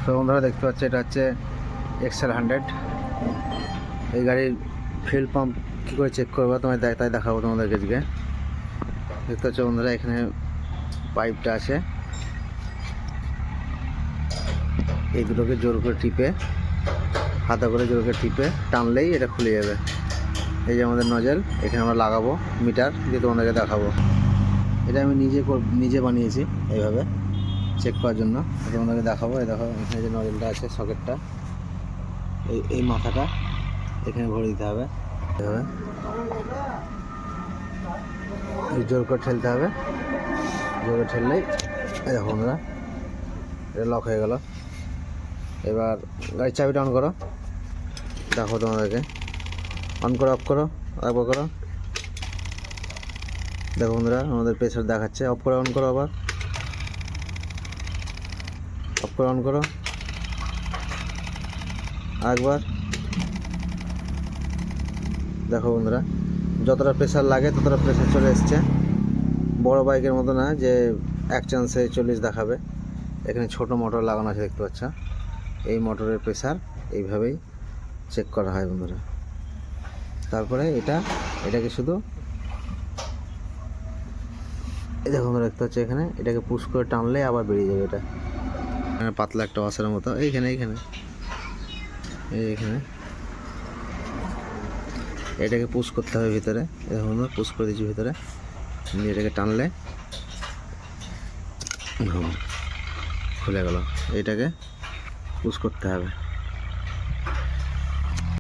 তো বন্ধুরা দেখতে পাচ্ছি এটা হচ্ছে এক্সেল 100। এই গাড়ির ফিউল পাম্প কী করে চেক করবো তোমায় তাই দেখাবো তোমাদেরকে আজকে। দেখতে পাচ্ছ বন্ধুরা এখানে পাইপটা আছে, এই দুটোকে জোর করে টিপে হাতা করে জোর করে টিপে টানলেই এটা খুলে যাবে। এই যে আমাদের নজেল, এখানে আমরা লাগাবো মিটার দিয়ে তোমাদেরকে দেখাবো। এটা আমি নিজে বানিয়েছি এইভাবে চেক করার জন্য, তোমাদেরকে দেখাবো। এই দেখো এখানে যে নজেলটা আছে সকেটটা, এই মাথাটা এখানে ভরে দিতে হবে, এভাবে জোর করে ঠেলতে হবে। জোর করে ঠেললেই এই দেখো বন্ধুরা এটা লক হয়ে গেল। এবার গাড়ির চাবিটা অন করো, দেখো তোমাদেরকে অন করো, অফ করো, একবার করো। দেখো বন্ধুরা আমাদের প্রেসার দেখাচ্ছে। অফ করে অন করো, আবার অফ করে অন করো, আরেকবার। দেখো বন্ধুরা যতটা প্রেসার লাগে ততটা প্রেসার চলে এসছে। বড় বাইকের মতো না যে এক চান্সে 40 দেখাবে। এখানে ছোট মোটর লাগানো আছে দেখতে পাচ্ছ। এই মোটরের প্রেসার এইভাবেই চেক করা হয় বন্ধুরা। তারপরে এটাকে শুধু এই দেখো বন্ধুরা দেখতে পাচ্ছ এখানে এটাকে পুশ করে টানলে আবার বেরিয়ে যাবে। এটা এখানে পাতলা একটা ওয়াশারের মতো এইখানে এটাকে পুশ করতে হবে ভিতরে। দেখো বন্ধুরা পুশ করে দিচ্ছি ভিতরে, এটাকে টানলে খুলে গেল। এটাকে পুশ করতে হবে।